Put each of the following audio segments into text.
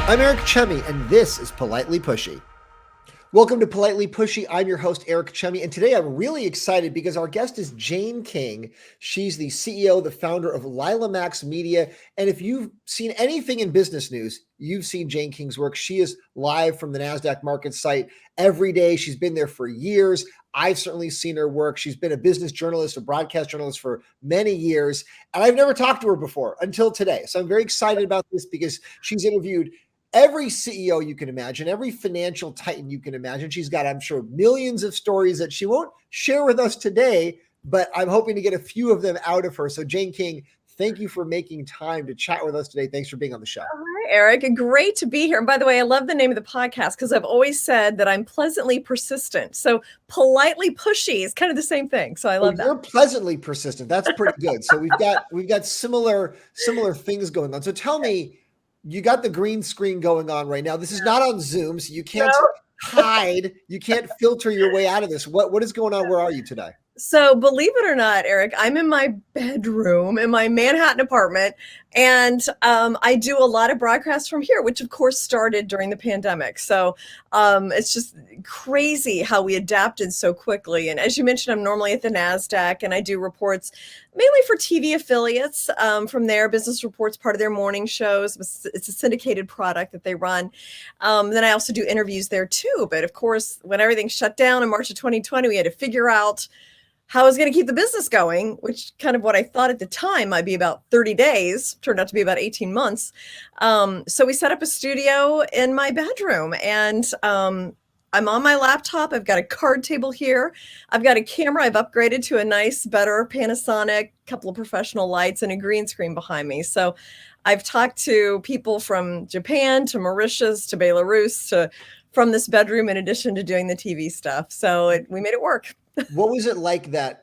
I'm Eric Chemi, and this is Politely Pushy. Welcome to Politely Pushy. I'm your host, Eric Chemi, and today I'm really excited because our guest is Jane King. She's the CEO, the founder of Lila Max Media, and if you've seen anything in business news, you've seen Jane King's work. She is live from the NASDAQ market site every day. She's been there for years. I've certainly seen her work. She's been a business journalist, a broadcast journalist for many years, and I've never talked to her before until today. So I'm very excited about this because she's interviewed every CEO you can imagine, every financial titan you can imagine. She's got, I'm sure, millions of stories that she won't share with us today, but I'm hoping to get a few of them out of her. So Jane King, thank you for making time to chat with us today. Thanks for being on the show. Hi, Eric. Great to be here. And by the way, I love the name of the podcast because I've always said that I'm pleasantly persistent. So politely pushy is kind of the same thing. So I love that. You're pleasantly persistent. That's pretty good. So we've got similar things going on. So tell me, you got the green screen going on right now. This is not on Zoom, so you can't hide. You can't filter your way out of this. What is going on? Where are you today? So believe it or not, Eric, I'm in my bedroom in my Manhattan apartment, and I do a lot of broadcasts from here, which of course started during the pandemic. So it's just crazy how we adapted so quickly. And as you mentioned, I'm normally at the NASDAQ, and I do reports mainly for TV affiliates from their business reports, part of their morning shows. It's a syndicated product that they run. Then I also do interviews there too. But of course, when everything shut down in March of 2020, we had to figure out how I was going to keep the business going, which kind of what I thought at the time might be about 30 days, turned out to be about 18 months. So we set up a studio in my bedroom, and I'm on my laptop. I've got a card table here. I've got a camera. I've upgraded to a nice, better Panasonic, couple of professional lights, and a green screen behind me. So I've talked to people from Japan to Mauritius to Belarus from this bedroom, in addition to doing the TV stuff. So we made it work. What was it like that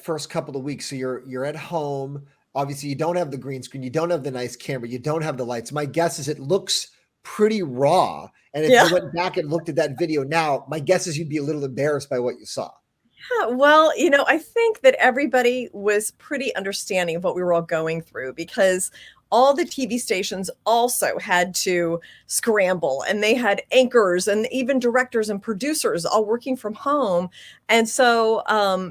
first couple of weeks? So you're at home. Obviously, you don't have the green screen. You don't have the nice camera. You don't have the lights. My guess is it looks pretty raw. And if you went back and looked at that video now, my guess is you'd be a little embarrassed by what you saw. Yeah, well, I think that everybody was pretty understanding of what we were all going through, because all the TV stations also had to scramble, and they had anchors and even directors and producers all working from home. And so,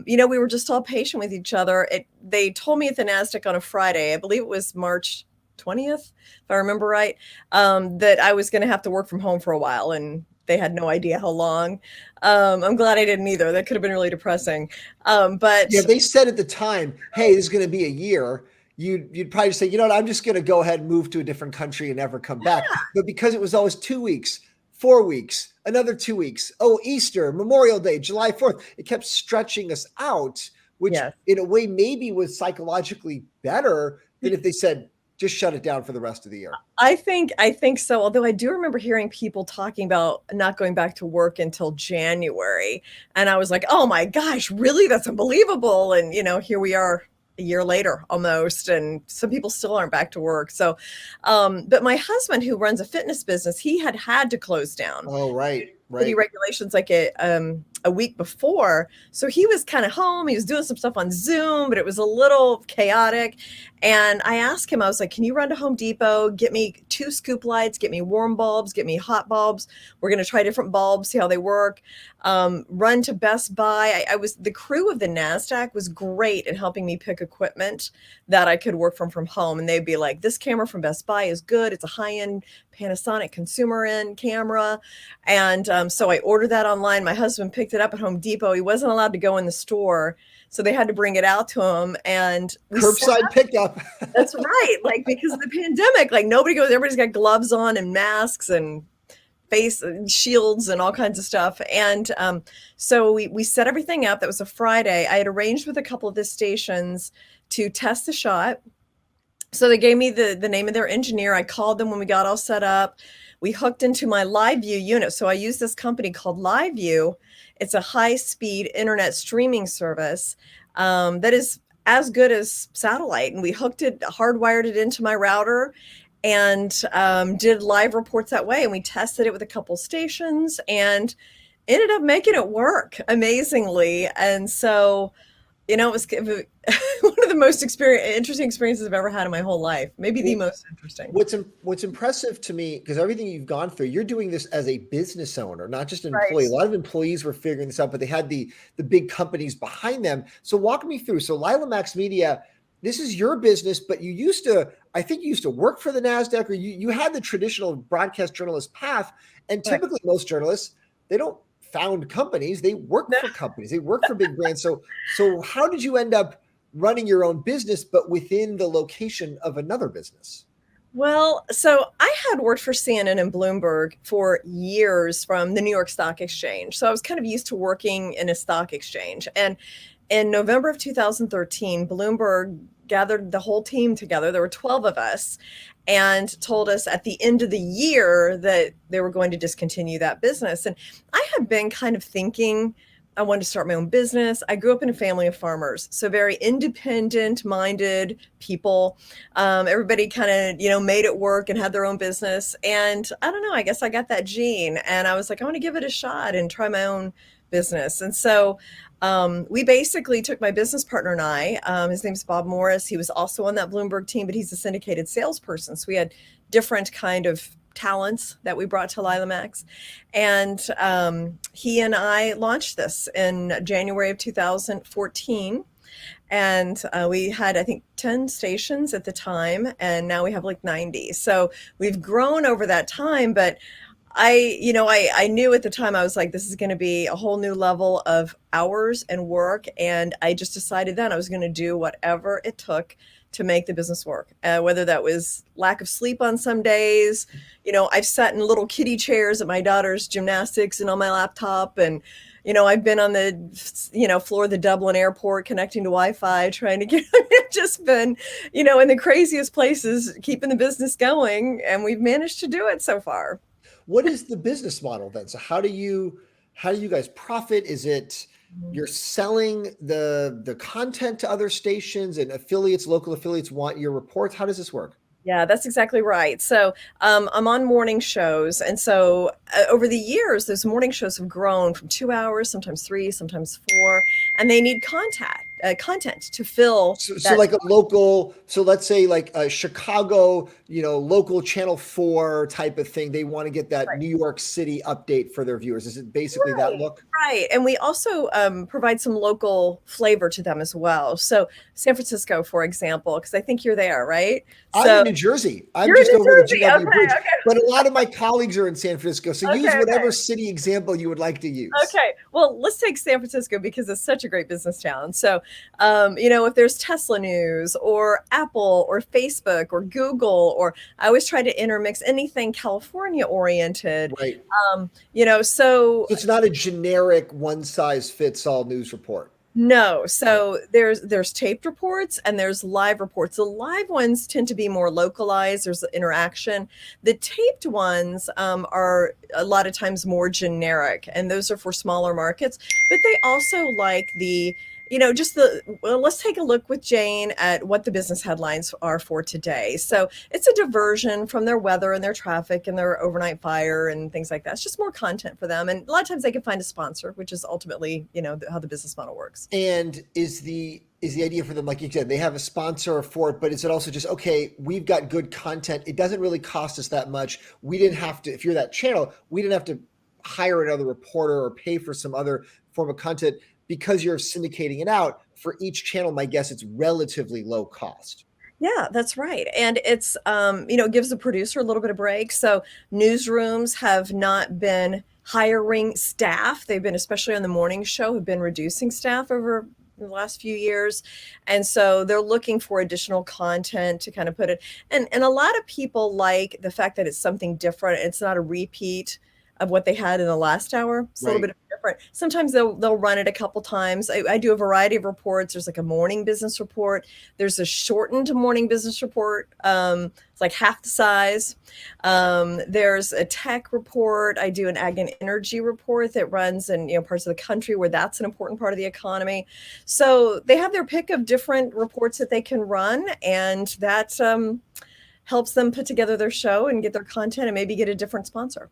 we were just all patient with each other. They told me at the NASDAQ on a Friday, I believe it was March 20th, if I remember right, that I was going to have to work from home for a while, and they had no idea how long. I'm glad I didn't either. That could have been really depressing. But yeah, they said at the time, hey, this is going to be a year. You'd probably say, you know what, I'm just going to go ahead and move to a different country and never come back. But because it was always 2 weeks, 4 weeks, another 2 weeks, Easter, Memorial Day, July 4th, it kept stretching us out, which in a way maybe was psychologically better than if they said, just shut it down for the rest of the year. I think so. Although I do remember hearing people talking about not going back to work until January. And I was like, oh my gosh, really? That's unbelievable. And, here we are a year later almost, and some people still aren't back to work. So, but my husband, who runs a fitness business, he had to close down. Oh, right. City regulations like a week before. So he was kind of home. He was doing some stuff on Zoom, but it was a little chaotic. And I asked him, I was like, can you run to Home Depot, get me 2 scoop lights, get me warm bulbs, get me hot bulbs. We're going to try different bulbs, see how they work. Run to Best Buy. The crew of the NASDAQ was great in helping me pick equipment that I could work from home. And they'd be like, this camera from Best Buy is good. It's a high-end Panasonic consumer end camera. And so I ordered that online. My husband picked it up at Home Depot. He wasn't allowed to go in the store, so they had to bring it out to him. And curbside pickup. That's right. Because of the pandemic, nobody goes, everybody's got gloves on and masks and face shields and all kinds of stuff. And so we set everything up. That was a Friday. I had arranged with a couple of the stations to test the shot. So they gave me the name of their engineer. I called them when we got all set up. We hooked into my LiveView unit. So I use this company called LiveView. It's a high-speed internet streaming service that is as good as satellite. And we hardwired it into my router, and did live reports that way. And we tested it with a couple stations and ended up making it work amazingly. And so It was one of the most interesting experiences I've ever had in my whole life. Maybe the most interesting. What's impressive to me, because everything you've gone through, you're doing this as a business owner, not just an Right. employee. A lot of employees were figuring this out, but they had the big companies behind them. So walk me through. So Lila Max Media, this is your business, but you used to, I think you used to work for the NASDAQ, or you had the traditional broadcast journalist path. And Right. typically most journalists, they don't found companies, they work No. for companies, they work for big brands. So how did you end up running your own business, but within the location of another business? Well, so I had worked for CNN and Bloomberg for years from the New York Stock Exchange. So I was kind of used to working in a stock exchange. And in November of 2013, Bloomberg gathered the whole team together. There were 12 of us and told us at the end of the year that they were going to discontinue that business. And I had been kind of thinking I wanted to start my own business. I grew up in a family of farmers, so very independent minded people. Everybody kind of, made it work and had their own business. And I don't know, I guess I got that gene and I was like, I want to give it a shot and try my own business. And so we basically took my business partner and I, his name's Bob Morris. He was also on that Bloomberg team, but he's a syndicated salesperson. So we had different kind of talents that we brought to Lila Max. And he and I launched this in January of 2014. And we had, I think, 10 stations at the time, and now we have like 90. So we've grown over that time, but I knew at the time I was like, this is going to be a whole new level of hours and work. And I just decided then I was going to do whatever it took to make the business work, whether that was lack of sleep on some days. I've sat in little kiddie chairs at my daughter's gymnastics and on my laptop. And, I've been on the, floor of the Dublin airport connecting to Wi-Fi, trying to get, just been, in the craziest places, keeping the business going. And we've managed to do it so far. What is the business model then? So how do you guys profit? Is it Mhm. you're selling the content to other stations and local affiliates want your reports? How does this work? Yeah, that's exactly right. So I'm on morning shows. And so over the years, those morning shows have grown from 2 hours, sometimes three, sometimes four, and they need content to fill So that. like a local, so let's say like a Chicago, local Channel 4 type of thing. They want to get that New York City update for their viewers. Is it basically that Right, look? right. And we also provide some local flavor to them as well. So San Francisco, for example, because I think you're there, right? I'm in So New Jersey. I'm you're in just New over the Jersey. GW Bridge, Okay, but a lot of my colleagues are in San Francisco. So okay, use okay, whatever okay. city example you would like to use. Okay, well, let's take San Francisco because it's such a great business town. So, if there's Tesla news or Apple or Facebook or Google, or I always try to intermix anything California oriented. Right. So So it's not a generic one size fits all news report. no, Yeah. so there's taped reports and there's live reports. The live ones tend to be more localized. There's interaction. The taped ones are a lot of times more generic, and those are for smaller markets. But they also like just well, let's take a look with Jane at what the business headlines are for today. So it's a diversion from their weather and their traffic and their overnight fire and things like that. It's just more content for them. And a lot of times they can find a sponsor, which is ultimately, how the business model works. And is the idea for them, like you said, they have a sponsor for it, but is it also just, okay, we've got good content. It doesn't really cost us that much. We didn't have to, if you're that channel, we didn't have to hire another reporter or pay for some other form of content because you're syndicating it out for each channel. My guess it's relatively low cost. Yeah, that's right. And it's, it gives the producer a little bit of break. So newsrooms have not been hiring staff. They've been, especially on the morning show, have been reducing staff over the last few years. And so they're looking for additional content to kind of put it. And a lot of people like the fact that it's something different. It's not a repeat of what they had in the last hour. It's a little Right. bit different. Sometimes they'll run it a couple times. I do a variety of reports. There's like a morning business report. There's a shortened morning business report. It's like half the size. There's a tech report. I do an ag and energy report that runs in parts of the country where that's an important part of the economy. So they have their pick of different reports that they can run, and that helps them put together their show and get their content and maybe get a different sponsor.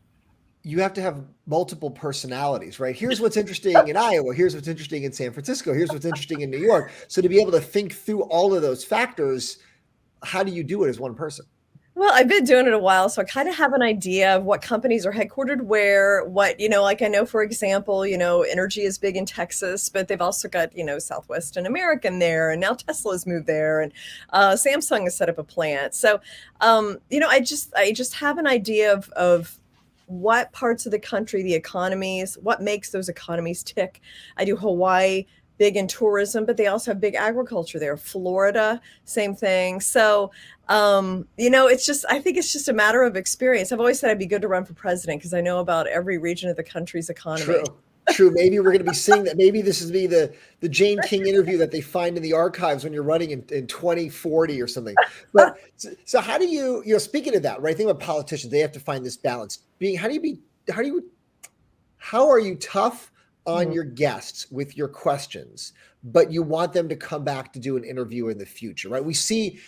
you have to have multiple personalities, right? Here's what's interesting in Iowa. Here's what's interesting in San Francisco. Here's what's interesting in New York. So to be able to think through all of those factors, how do you do it as one person? Well, I've been doing it a while, so I kind of have an idea of what companies are headquartered where, like I know, for example, energy is big in Texas, but they've also got, Southwest and American there, and now Tesla's moved there, and Samsung has set up a plant. So, I just have an idea of what parts of the country, the economies, what makes those economies tick. I do Hawaii, big in tourism, but they also have big agriculture there. Florida, same thing. So, I think it's just a matter of experience. I've always said I'd be good to run for president because I know about every region of the country's economy. True. True. Maybe we're going to be seeing that. Maybe this is be the Jane King interview that they find in the archives when you're running in 2040 or something. But so how do speaking of that, right? Think about politicians. They have to find this balance. How are you tough on your guests with your questions, but you want them to come back to do an interview in the future, right? We see,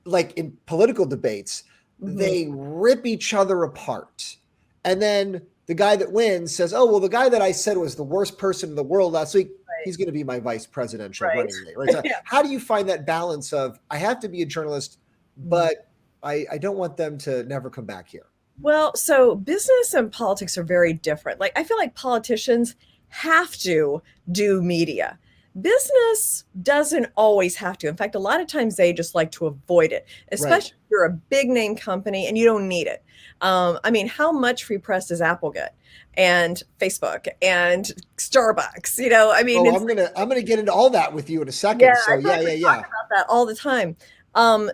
like in political debates, they rip each other apart. And then the guy that wins says, oh, well, the guy that I said was the worst person in the world last week, he's going to be my vice presidential running mate, right? So how do you find that balance of, I have to be a journalist, but I don't want them to never come back here? Well, so business and politics are very different. Like, I feel like politicians have to do media. Business doesn't always have to. In fact, a lot of times they just like to avoid it, especially if you're a big name company and you don't need it. How much free press does Apple get? And Facebook and Starbucks, I'm gonna get into all that with you in a second. So talk about that all the time.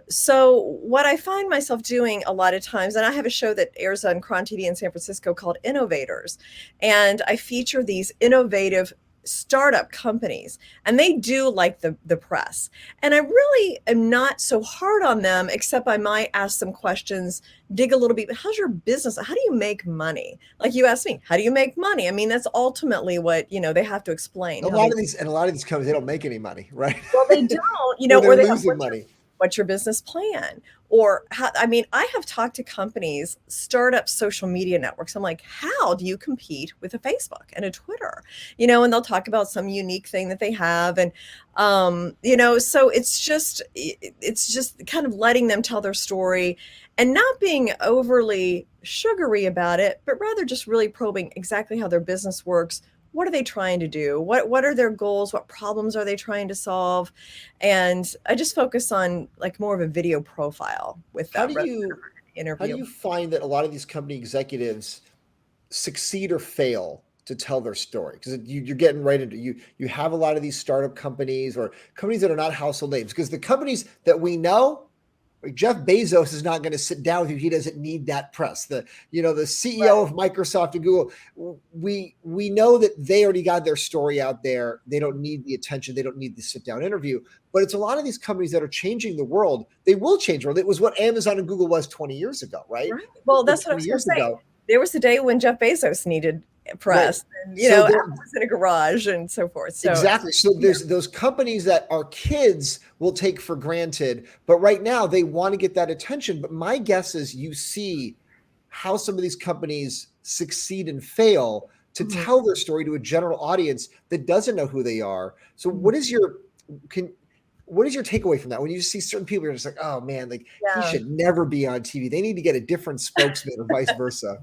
So what I find myself doing a lot of times, and I have a show that airs on Cron TV in San Francisco called Innovators, and I feature these innovative startup companies, and they do like the press. And I really am not so hard on them, except I might ask some questions, dig a little bit. How's your business? How do you make money? Like you asked me, how do you make money? I mean, that's ultimately what, they have to explain. A lot of these companies, they don't make any money, right? Well, they don't, or they're losing money. What's your business plan? Or I have talked to companies, startup social media networks. I'm like, how do you compete with a Facebook and a Twitter? And they'll talk about some unique thing that they have. And, so it's just kind of letting them tell their story and not being overly sugary about it, but rather just really probing exactly how their business works. What are they trying to do? What are their goals? What problems are they trying to solve? And I just focus on like more of a video profile with that interview. How do you find that a lot of these company executives succeed or fail to tell their story? Because you're getting right into you have a lot of these startup companies or companies that are not household names. Because the companies that we know, like Jeff Bezos is not going to sit down with you. He doesn't need that press. The CEO of Microsoft and Google, we know that they already got their story out there. They don't need the attention. They don't need the sit down interview. But it's a lot of these companies that are changing the world. They will change the world. It was what Amazon and Google was 20 years ago, right? Well, that's what I was going to say. There was a day when Jeff Bezos needed press, and, I was in a garage and so forth. So, exactly. So there's those companies that our kids will take for granted, but right now they want to get that attention. But my guess is you see how some of these companies succeed and fail to tell their story to a general audience that doesn't know who they are. So what is your takeaway from that? When you see certain people, you're just like, oh man, he should never be on TV. They need to get a different spokesman or vice versa.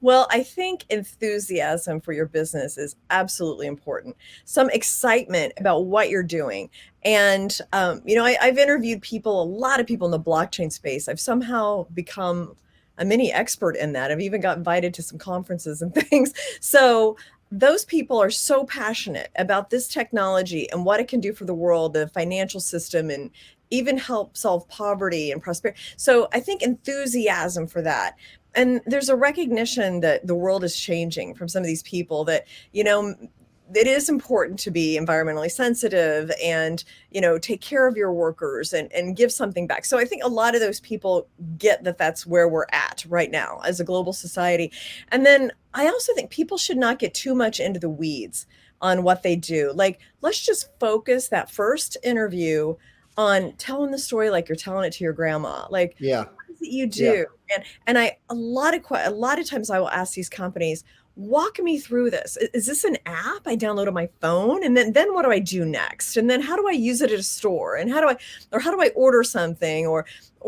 Well, I think enthusiasm for your business is absolutely important. Some excitement about what you're doing. And, I've interviewed a lot of people in the blockchain space. I've somehow become a mini expert in that. I've even got invited to some conferences and things. So those people are so passionate about this technology and what it can do for the world, the financial system, and even help solve poverty and prosperity. So I think enthusiasm for that. And there's a recognition that the world is changing from some of these people that, it is important to be environmentally sensitive and, take care of your workers and give something back. So I think a lot of those people get that that's where we're at right now as a global society. And then I also think people should not get too much into the weeds on what they do. Like, let's just focus that first interview on telling the story like you're telling it to your grandma. Like, Yeah. what is it you Yeah. do? And I a lot of times I will ask these companies, walk me through this. Is this an app I download on my phone? And then what do I do next? And then how do I use it at a store? And how do I order something? Or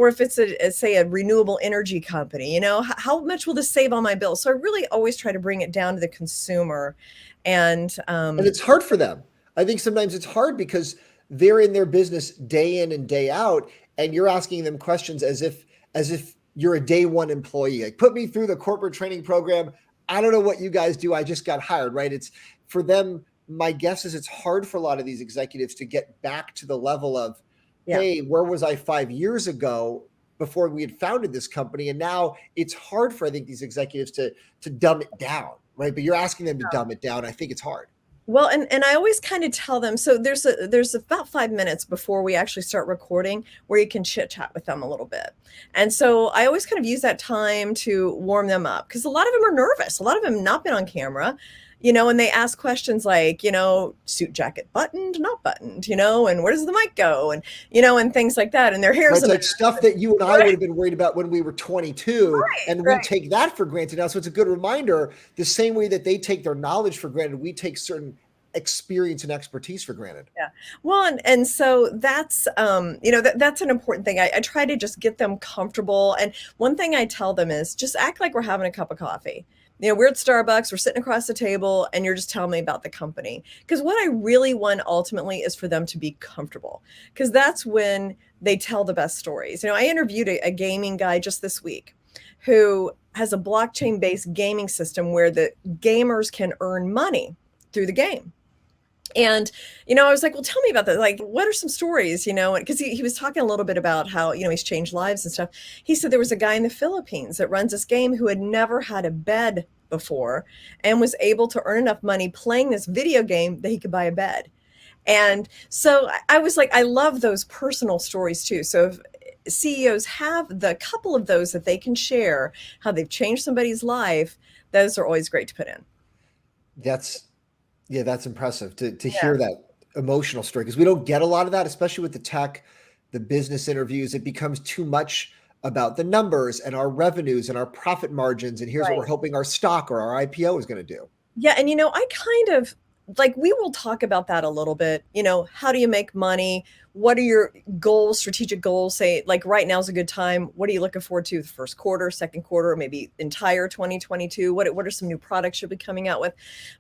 if it's say a renewable energy company, how much will this save on my bill? So I really always try to bring it down to the consumer. And And it's hard for them. I think sometimes it's hard because they're in their business day in and day out, and you're asking them questions as if you're a day one employee. Like, put me through the corporate training program. I don't know what you guys do. I just got hired, right? It's for them. My guess is it's hard for a lot of these executives to get back to the level of, yeah. hey, where was I 5 years ago before we had founded this company? And now it's hard for, I think, these executives to dumb it down, right? But you're asking them to dumb it down. I think it's hard. Well, and I always kind of tell them, so there's about 5 minutes before we actually start recording where you can chit chat with them a little bit. And so I always kind of use that time to warm them up, because a lot of them are nervous. A lot of them have not been on camera, and they ask questions like, suit jacket buttoned, not buttoned, and where does the mic go? And things like that. And their Right, hair's it's like stuff that you and I would have been worried about when we were 22, and we right. take that for granted now. So it's a good reminder, the same way that they take their knowledge for granted, we take certain experience and expertise for granted. Yeah. Well, and so that's that's an important thing. I try to just get them comfortable. And one thing I tell them is just act like we're having a cup of coffee. We're at Starbucks, we're sitting across the table, and you're just telling me about the company. Because what I really want ultimately is for them to be comfortable, because that's when they tell the best stories. I interviewed a gaming guy just this week who has a blockchain-based gaming system where the gamers can earn money through the game. And, I was like, well, tell me about that. Like, what are some stories, because he was talking a little bit about how, he's changed lives and stuff. He said there was a guy in the Philippines that runs this game who had never had a bed before and was able to earn enough money playing this video game that he could buy a bed. And so I was like, I love those personal stories too. So if CEOs have the couple of those that they can share, how they've changed somebody's life, those are always great to put in. That's impressive to Yeah. hear that emotional story, because we don't get a lot of that, especially with the tech, the business interviews. It becomes too much about the numbers and our revenues and our profit margins, and here's what Right. we're hoping our stock or our IPO is going to do. Yeah, and I kind of like, we will talk about that a little bit. How do you make money? What are your goals, strategic goals? Say, like, right now is a good time. What are you looking forward to the first quarter, second quarter, maybe entire 2022? What are some new products you'll be coming out with?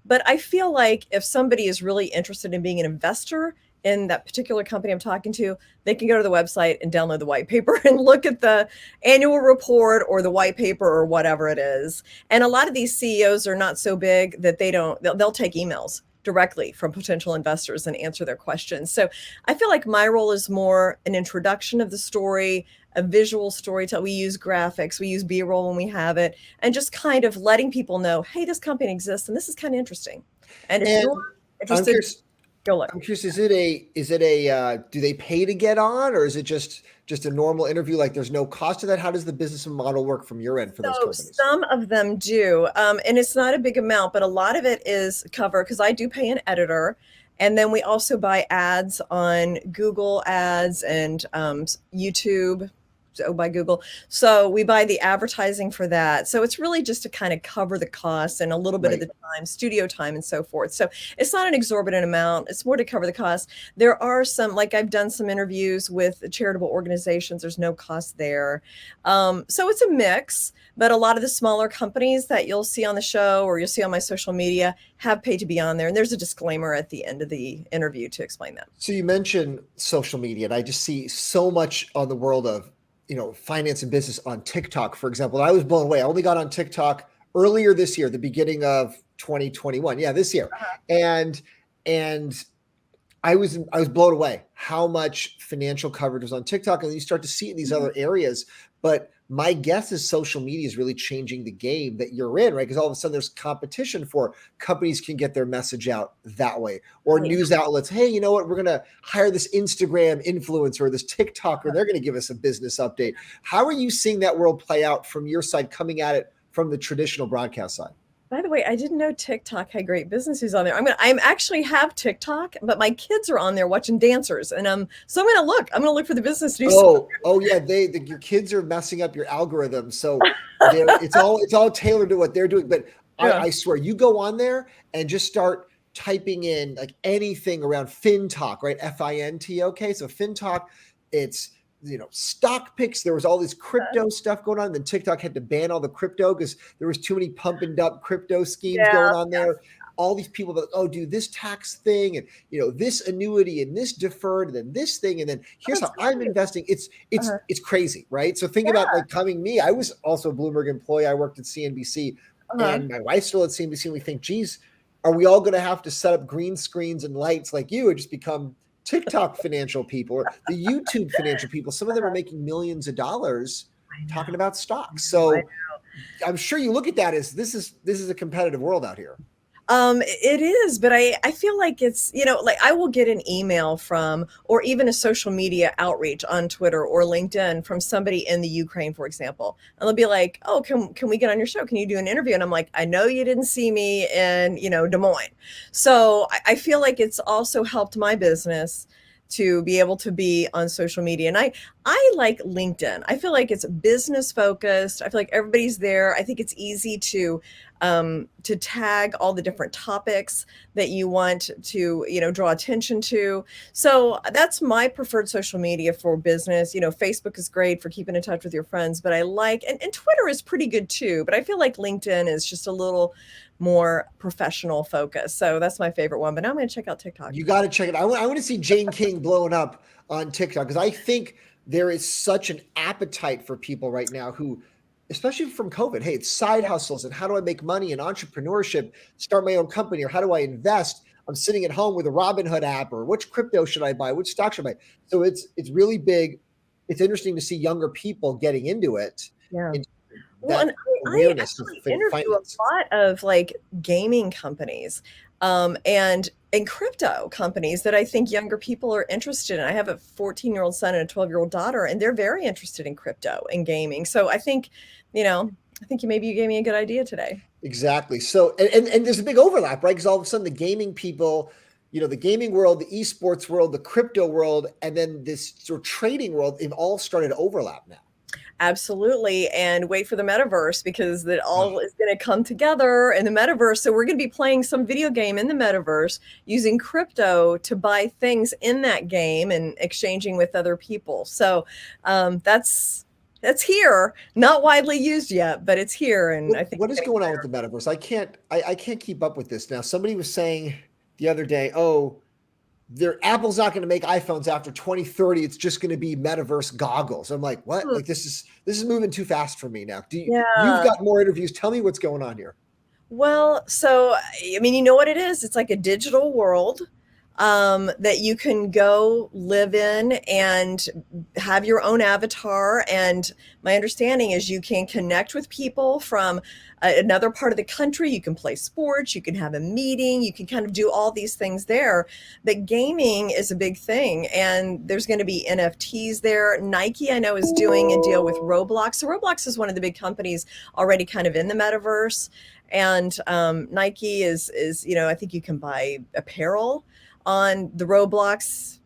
But I feel like if somebody is really interested in being an investor in that particular company I'm talking to, they can go to the website and download the white paper and look at the annual report or the white paper or whatever it is. And a lot of these CEOs are not so big that they'll take emails directly from potential investors and answer their questions. So I feel like my role is more an introduction of the story, a visual storytelling. We use graphics, we use B-roll when we have it, and just kind of letting people know, hey, this company exists and this is kind of interesting. And if And you're I'm interested, curious, go look. I'm curious, is it a do they pay to get on, or is it just a normal interview? Like, there's no cost to that? How does the business model work from your end for those So companies? some of them do, and it's not a big amount, but a lot of it is covered because I do pay an editor, and then we also buy ads on Google Ads and YouTube. So by Google. So we buy the advertising for that. So it's really just to kind of cover the costs and a little bit of Right. the time, studio time and so forth. So it's not an exorbitant amount. It's more to cover the cost. There are some, like, I've done some interviews with charitable organizations. There's no cost there. So it's a mix, but a lot of the smaller companies that you'll see on the show or you'll see on my social media have paid to be on there. And there's a disclaimer at the end of the interview to explain that. So you mentioned social media, and I just see so much on the world of, finance and business on TikTok, for example. I was blown away. I only got on TikTok earlier this year, the beginning of 2021. Yeah, this year. And I was blown away how much financial coverage was on TikTok, and then you start to see it in these other areas. But my guess is social media is really changing the game that you're in, right? Because all of a sudden there's competition for companies can get their message out that way, or news outlets. Hey, you know what? We're going to hire this Instagram influencer, this TikToker. They're going to give us a business update. How are you seeing that world play out from your side, coming at it from the traditional broadcast side? By the way, I didn't know TikTok had great business news on there. I'm actually have TikTok, but my kids are on there watching dancers, and so I'm gonna look. I'm gonna look for the business news. Oh yeah, your kids are messing up your algorithm, so it's all tailored to what they're doing. But Yeah. I swear, you go on there and just start typing in like anything around FinTalk, right? FINT. Okay, so FinTalk, it's stock picks. There was all this crypto stuff going on. Then TikTok had to ban all the crypto because there was too many pump and dump crypto schemes Yeah. going on there. All these people that, oh, do this tax thing and this annuity and this deferred and then this thing and then Oh, here's that's how I'm great. investing. It's it's Uh-huh. it's crazy, right? So think about Yeah. like coming me. I was also a Bloomberg employee. I worked at CNBC, Uh-huh. and my wife's still at CNBC. And we think, geez, are we all going to have to set up green screens and lights like you and just become TikTok financial people or the YouTube financial people? Some of them are Uh-huh. making millions of dollars I talking know. about stocks. I So I'm sure you look at that as this is a competitive world out here. It is, but I feel like it's, like I will get an email from, or even a social media outreach on Twitter or LinkedIn from somebody in the Ukraine, for example. And they'll be like, oh, can we get on your show? Can you do an interview? And I'm like, I know you didn't see me in, Des Moines. So I feel like it's also helped my business to be able to be on social media. And I like LinkedIn. I feel like it's business focused. I feel like everybody's there. I think it's easy to tag all the different topics that you want to, draw attention to. So that's my preferred social media for business. Facebook is great for keeping in touch with your friends, but I like, and Twitter is pretty good too, but I feel like LinkedIn is just a little more professional focus. So that's my favorite one. But now I'm going to check out TikTok. You got to check it. I want to see Jane King blowing up on TikTok because I think there is such an appetite for people right now who, especially from COVID, hey, it's side hustles and how do I make money and entrepreneurship, start my own company, or how do I invest? I'm sitting at home with a Robinhood app, or which crypto should I buy? Which stock should I buy? So it's really big. It's interesting to see younger people getting into it Yeah. and Well, and that I awareness of actually interview a finance. lot of like gaming companies, and crypto companies that I think younger people are interested in. I have a 14-year-old son and a 12-year-old daughter, and they're very interested in crypto and gaming. So you know, I think maybe you gave me a good idea today. Exactly. So, and there's a big overlap, right? Because all of a sudden, the gaming people, the gaming world, the esports world, the crypto world, and then this sort of trading world, they've all started to overlap now. Absolutely. And wait for the metaverse because it Oh, all is going to come together in the metaverse. So we're going to be playing some video game in the metaverse using crypto to buy things in that game and exchanging with other people. So that's here, not widely used yet, but it's here, and I think what it's is getting going on with the metaverse? I can't keep up with this now. Somebody was saying the other day, oh, Apple's not going to make iPhones after 2030. It's just going to be metaverse goggles. I'm like, what? better. Like this is moving too fast for me now. You've Yeah. got more interviews. Tell me what's going on here. Well, so I mean, you know what it is? It's like a digital world that you can go live in and have your own avatar. And my understanding is you can connect with people from another part of the country. You can play sports, you can have a meeting, you can kind of do all these things there. But gaming is a big thing, and there's going to be NFTs there. Nike, I know, is doing a deal with Roblox. So Roblox is one of the big companies already kind of in the metaverse. And Nike is I think you can buy apparel on the Roblox.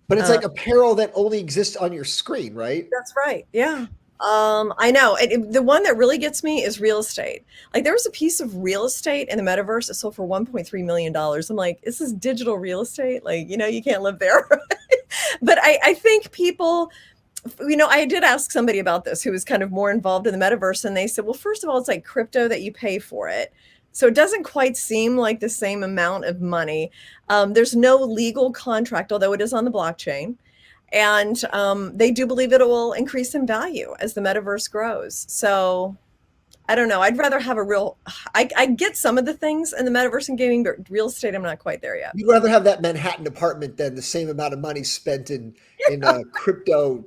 But it's Uh, like apparel that only exists on your screen, right? that's right. Yeah. I know. The one that really gets me is real estate. Like there was a piece of real estate in the metaverse that sold for $1.3 million. I'm like, this is digital real estate. Like, you can't live there. But I think people, I did ask somebody about this who was kind of more involved in the metaverse, and they said, well, first of all, it's like crypto that you pay for it. So it doesn't quite seem like the same amount of money. There's no legal contract, although it is on the blockchain. And they do believe it will increase in value as the metaverse grows. So I don't know. I'd rather have I get some of the things in the metaverse and gaming, but real estate, I'm not quite there yet. You'd rather have that Manhattan apartment than the same amount of money spent in crypto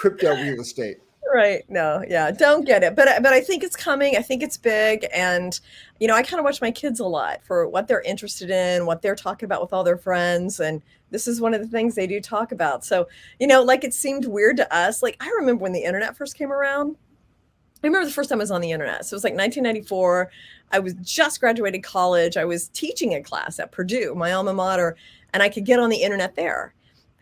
real estate. Right. No, yeah, don't get it. But I think it's coming. I think it's big. And I kind of watch my kids a lot for what they're interested in, what they're talking about with all their friends. And this is one of the things they do talk about. So, like it seemed weird to us. Like I remember when the internet first came around, I remember the first time I was on the internet. So it was like 1994. I was just graduated college. I was teaching a class at Purdue, my alma mater, and I could get on the internet there.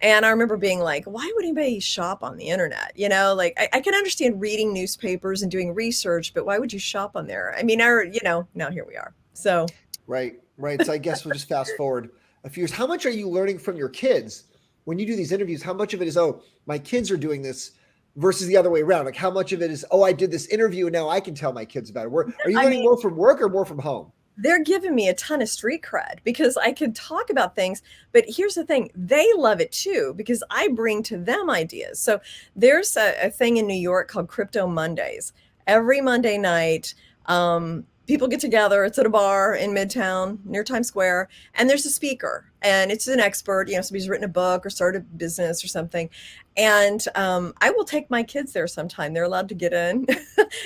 And I remember being like, why would anybody shop on the internet? Like I can understand reading newspapers and doing research, but why would you shop on there? I mean, now here we are. So Right, right. So I guess we'll just fast forward a few years. How much are you learning from your kids when you do these interviews? How much of it is, oh, my kids are doing this versus the other way around? Like how much of it is, oh, I did this interview and now I can tell my kids about it? Are you I learning mean, more from work or more from home? they're giving me a ton of street cred because I could talk about things. But here's the thing, they love it too because I bring to them ideas. So there's a thing in New York called Crypto Mondays. Every Monday night, people get together. It's at a bar in Midtown near Times Square, and there's a speaker, and it's an expert. Somebody's written a book or started a business or something. And I will take my kids there sometime. They're allowed to get in,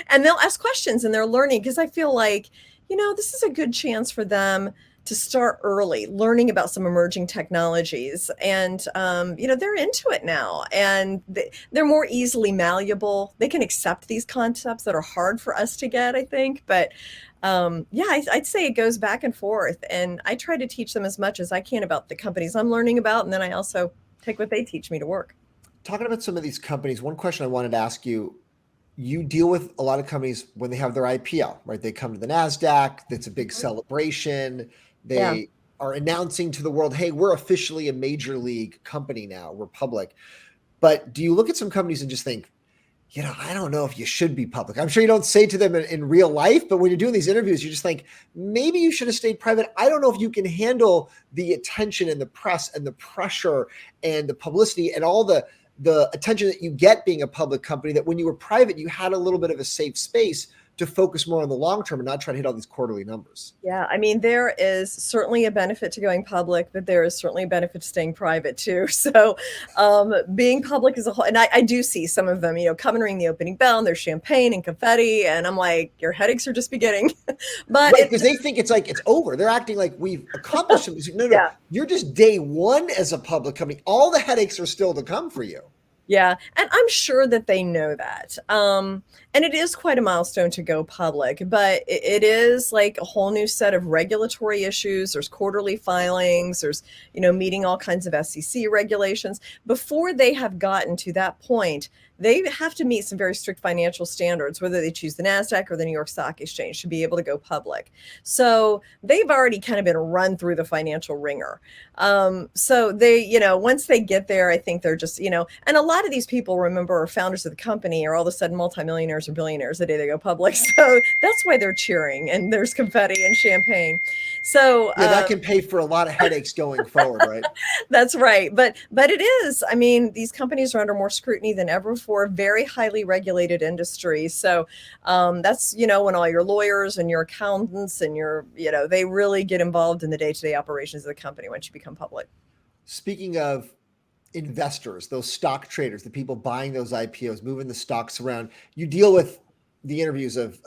and they'll ask questions, and they're learning because I feel like this is a good chance for them to start early, learning about some emerging technologies. And, they're into it now and they're more easily malleable. They can accept these concepts that are hard for us to get, I think. But yeah, I'd say it goes back and forth. And I try to teach them as much as I can about the companies I'm learning about. And then I also take what they teach me to work. Talking about some of these companies, one question I wanted to ask you, you deal with a lot of companies when they have their IPO, right? They come to the NASDAQ, that's a big celebration. Yeah. They are announcing to the world, hey, we're officially a major league company now, we're public. But do you look at some companies and just think, I don't know if you should be public? I'm sure you don't say to them in real life, but when you're doing these interviews, you just think maybe you should have stayed private. I don't know if you can handle the attention and the press and the pressure and the publicity and all the attention that you get being a public company, that when you were private, you had a little bit of a safe space to focus more on the long term and not try to hit all these quarterly numbers. Yeah, I mean, there is certainly a benefit to going public, but there is certainly a benefit to staying private too. So, being public as a whole, and I do see some of them, come and ring the opening bell, and there's champagne and confetti, and I'm like, your headaches are just beginning. But Right, because they think it's like it's over. They're acting like we've accomplished something. No, no, yeah, you're just day one as a public company. All the headaches are still to come for you. yeah, and I'm sure that they know that. And it is quite a milestone to go public, but it is like a whole new set of regulatory issues. There's quarterly filings, there's, meeting all kinds of SEC regulations. Before they have gotten to that point, they have to meet some very strict financial standards, whether they choose the NASDAQ or the New York Stock Exchange to be able to go public. So they've already kind of been run through the financial ringer. So they, once they get there, I think they're just, and a lot of these people, remember, are founders of the company are all of a sudden multimillionaires or billionaires the day they go public. So that's why they're cheering and there's confetti and champagne. So Yeah, that can pay for a lot of headaches going forward, right? that's right. But it is, I mean, these companies are under more scrutiny than ever before, very highly regulated industry. So that's, when all your lawyers and your accountants and they really get involved in the day-to-day operations of the company once you become public. Speaking of investors, those stock traders, the people buying those IPOs, moving the stocks around, you deal with the interviews of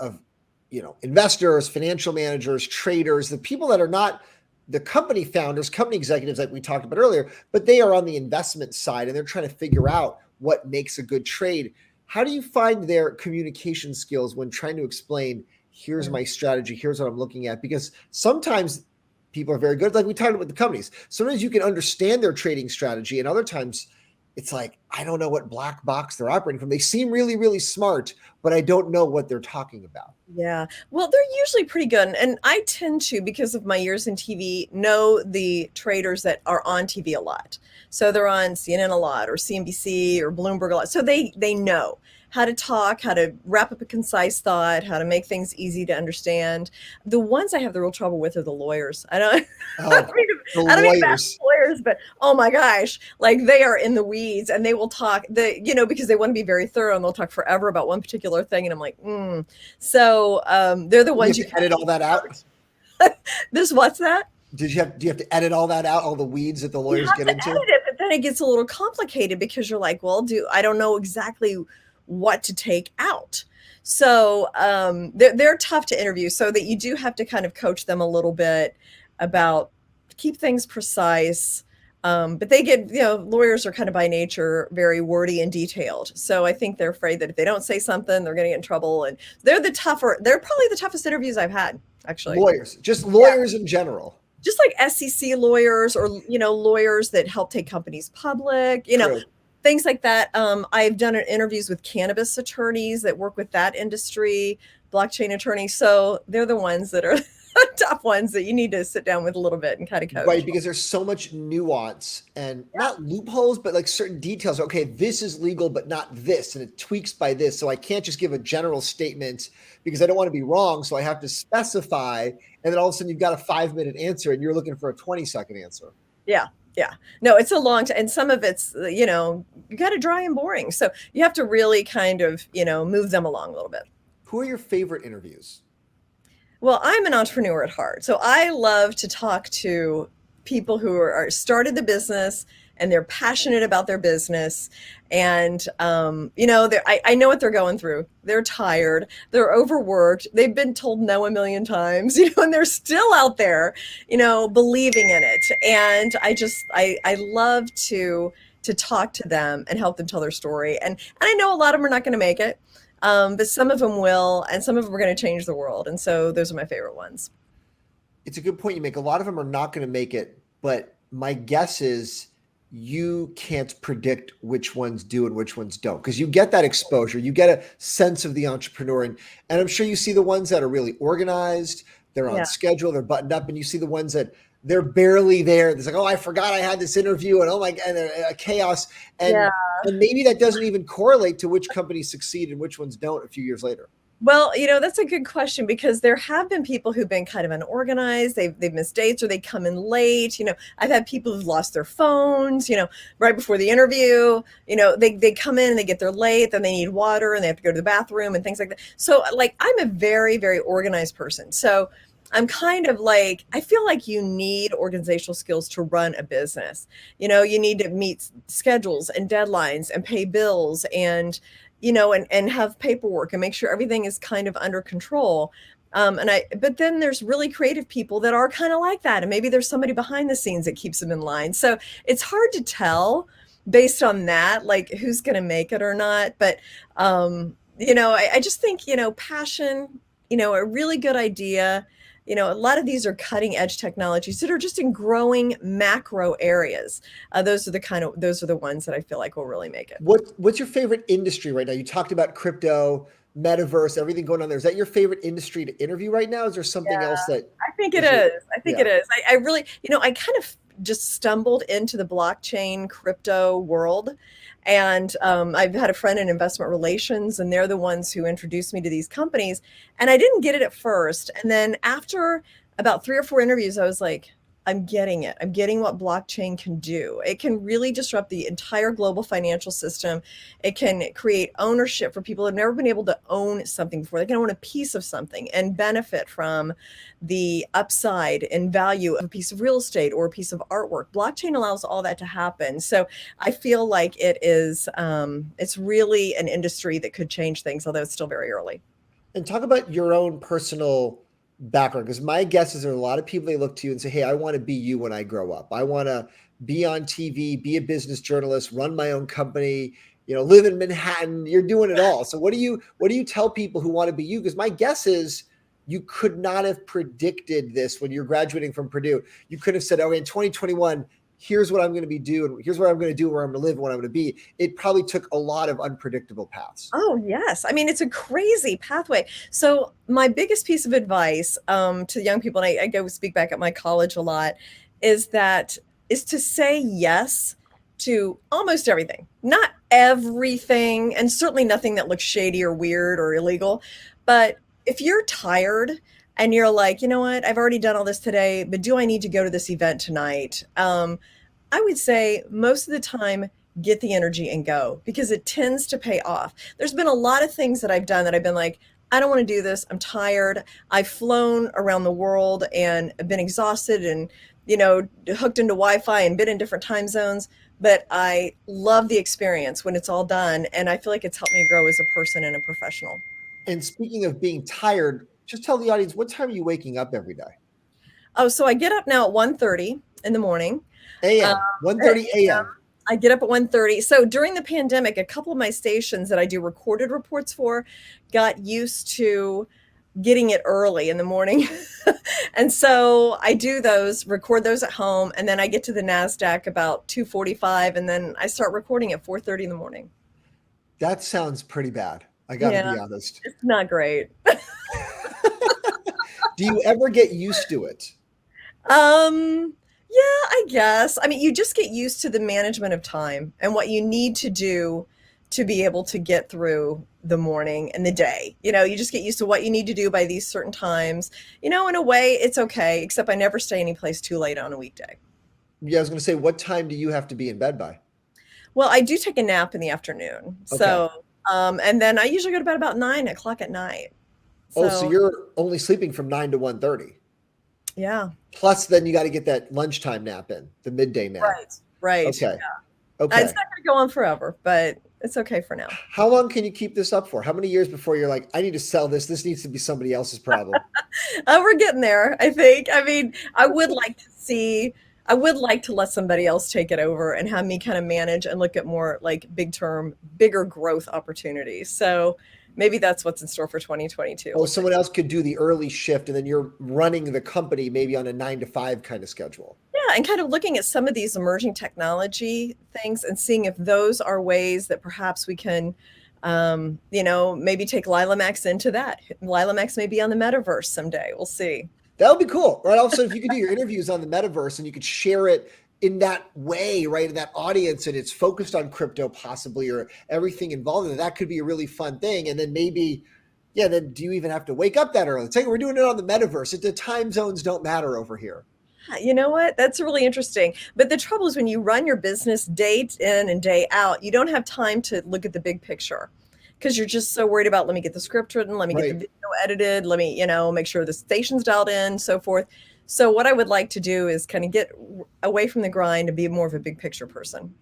investors, financial managers, traders, the people that are not the company founders, company executives like we talked about earlier, but they are on the investment side and they're trying to figure out what makes a good trade. How do you find their communication skills when trying to explain, here's my strategy, here's what I'm looking at? Because sometimes people are very good, like we talked about with the companies. Sometimes you can understand their trading strategy, and other times it's like, I don't know what black box they're operating from. They seem really, really smart, but I don't know what they're talking about. Yeah. Well, they're usually pretty good. And I tend to, because of my years in TV, know the traders that are on TV a lot. So they're on CNN a lot or CNBC or Bloomberg a lot. So they know how to talk, how to wrap up a concise thought, how to make things easy to understand. The ones I have the real trouble with are the lawyers. I don't, Oh, the I don't mean bad lawyers. lawyers, but oh my gosh, like they are in the weeds and they will talk because they want to be very thorough and they'll talk forever about one particular thing. And I'm like, So they're the You have ones you to edit all that out. this what's that? Do you have to edit all that out, all the weeds that the You lawyers have get to into? edit it, but then it gets a little complicated because you're like, well, I don't know exactly what to take out. So they're tough to interview, so that you do have to kind of coach them a little bit about keep things precise. But they get, lawyers are kind of by nature very wordy and detailed. So I think they're afraid that if they don't say something, they're going to get in trouble. And they're probably the toughest interviews I've had, actually. Lawyers, just Yeah. lawyers in general. Just like SEC lawyers or, lawyers that help take companies public, True. things like that. I've done interviews with cannabis attorneys that work with that industry, blockchain attorneys. So they're the ones that are tough ones that you need to sit down with a little bit and kind of Right, coach. because there's so much nuance and Yeah. not loopholes, but like certain details. Okay, this is legal, but not this, and it tweaks by this. So I can't just give a general statement because I don't want to be wrong. So I have to specify, and then all of a sudden you've got a 5-minute answer, and you're looking for a 20-second answer. Yeah. Yeah. No, it's a long time. And some of it's, you got to dry and boring. So you have to really kind of, move them along a little bit. Who are your favorite interviews? Well, I'm an entrepreneur at heart. So I love to talk to people who are started the business and they're passionate about their business. And, I know what they're going through. They're tired. They're overworked. They've been told no a million times, and they're still out there, believing in it. And I love to talk to them and help them tell their story. And I know a lot of them are not going to make it. But some of them will, and some of them are going to change the world. And so those are my favorite ones. It's a good point you make. A lot of them are not going to make it, but my guess is you can't predict which ones do and which ones don't because you get that exposure. You get a sense of the entrepreneur. And I'm sure you see the ones that are really organized, they're on Yeah. schedule, they're buttoned up, and you see the ones that they're barely there. It's like, oh, I forgot I had this interview, and oh my, and chaos. Yeah. And maybe that doesn't even correlate to which companies succeed and which ones don't a few years later. Well, that's a good question because there have been people who've been kind of unorganized. They've missed dates or they come in late. I've had people who've lost their phones, right before the interview. They come in and they get there late, then they need water and they have to go to the bathroom and things like that. So like I'm a very, very organized person. So I'm kind of like, I feel like you need organizational skills to run a business. You need to meet schedules and deadlines and pay bills and, and have paperwork and make sure everything is kind of under control. But then there's really creative people that are kind of like that. And maybe there's somebody behind the scenes that keeps them in line. So it's hard to tell based on that, like who's going to make it or not. But, I just think, passion, a really good idea. A lot of these are cutting edge technologies that are just in growing macro areas. Those are the ones that I feel like will really make it. What's your favorite industry right now? You talked about crypto, metaverse, everything going on there. Is that your favorite industry to interview right now? Is there something else that I think it is is. I think yeah. it is. I really, I kind of just stumbled into the blockchain crypto world. And I've had a friend in investment relations, and they're the ones who introduced me to these companies. And I didn't get it at first. And then after about 3 or 4 interviews, I was like, I'm getting it. I'm getting what blockchain can do. It can really disrupt the entire global financial system. It can create ownership for people who have never been able to own something before. They can own a piece of something and benefit from the upside and value of a piece of real estate or a piece of artwork. Blockchain allows all that to happen. So I feel like it's really an industry that could change things, although it's still very early. And talk about your own personal background, because my guess is there are a lot of people they look to you and say, hey, I want to be you when I grow up. I want to be on TV, be a business journalist, run my own company, live in Manhattan. You're doing it all. So what do you tell people who want to be you? Because my guess is you could not have predicted this when you're graduating from Purdue. You could have said, okay, in 2021, here's what I'm going to be doing. Here's what I'm going to do, where I'm going to live, what I'm going to be. It probably took a lot of unpredictable paths. Oh, yes. I mean, it's a crazy pathway. So my biggest piece of advice to young people, and I go speak back at my college a lot, is to say yes to almost everything. Not everything, and certainly nothing that looks shady or weird or illegal. But if you're tired and you're like, you know what, I've already done all this today, but do I need to go to this event tonight? I would say most of the time, get the energy and go because it tends to pay off. There's been a lot of things that I've done that I've been like, I don't want to do this. I'm tired. I've flown around the world and been exhausted and, hooked into Wi-Fi and been in different time zones. But I love the experience when it's all done. And I feel like it's helped me grow as a person and a professional. And speaking of being tired, just tell the audience, what time are you waking up every day? Oh, so I get up now at 1:30 in the morning. Um, A.M. 1:30 a.m. I get up at 1:30. So during the pandemic, a couple of my stations that I do recorded reports for got used to getting it early in the morning. And so I do those, record those at home, and then I get to the NASDAQ about 2:45, and then I start recording at 4:30 in the morning. That sounds pretty bad. I got to Yeah, be honest. it's not great. Do you ever get used to it? Yeah, I guess. I mean, you just get used to the management of time and what you need to do to be able to get through the morning and the day. You just get used to what you need to do by these certain times. In a way, it's okay, except I never stay any place too late on a weekday. Yeah, I was going to say, what time do you have to be in bed by? Well, I do take a nap in the afternoon. Okay. And then I usually go to bed about 9 o'clock at night. Oh, so So, you're only sleeping from 9 to 1:30. yeah, Plus, then you got to get that lunchtime nap in, the midday nap. right, right. Okay. It's Okay. not going to go on forever, but it's okay for now. How long can you keep this up for? How many years before you're like, I need to sell this? This needs to be somebody else's problem. We're getting there, I think. I mean, I would like to let somebody else take it over and have me kind of manage and look at more like bigger growth opportunities. So maybe that's what's in store for 2022. Oh, someone else could do the early shift and then you're running the company maybe on a 9 to 5 kind of schedule. Yeah, and kind of looking at some of these emerging technology things and seeing if those are ways that perhaps we can, maybe take Lilamex into that. Lilamex may be on the metaverse someday. We'll see. That would be cool, right? Also, if you could do your interviews on the metaverse and you could share it in that way, right, in that audience, and it's focused on crypto possibly or everything involved in it, that could be a really fun thing. And then maybe, yeah, then do you even have to wake up that early? It's like we're doing it on the metaverse. The time zones don't matter over here. You know what? That's really interesting. But the trouble is when you run your business day in and day out, you don't have time to look at the big picture because you're just so worried about, let me get the script written, let me get the Right. video edited, let me, make sure the station's dialed in, so forth. So what I would like to do is kind of get away from the grind and be more of a big picture person.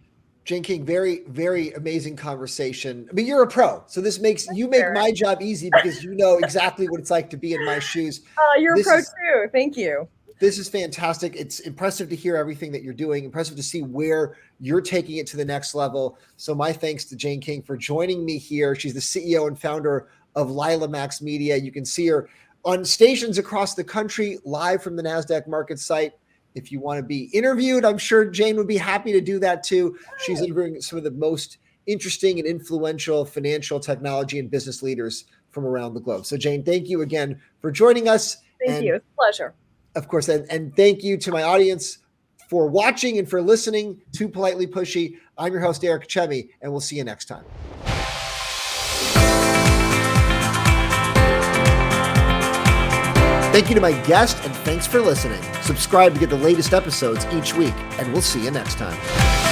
Jane King, very, very amazing conversation. I mean, you're a pro, so you make Fair. my job easy because you know exactly what it's like to be in my shoes. You're a This pro is too. Thank you. This is fantastic. It's impressive to hear everything that you're doing, impressive to see where you're taking it to the next level. So my thanks to Jane King for joining me here. She's the CEO and founder of Lilamex Media. You can see her on stations across the country, live from the NASDAQ market site. If you want to be interviewed, I'm sure Jane would be happy to do that too. She's interviewing some of the most interesting and influential financial technology and business leaders from around the globe. So Jane, thank you again for joining us. Thank you. It's a pleasure. Of course, and thank you to my audience for watching and for listening to Politely Pushy. I'm your host, Eric Chemi, and we'll see you next time. Thank you to my guest, and thanks for listening. Subscribe to get the latest episodes each week, and we'll see you next time.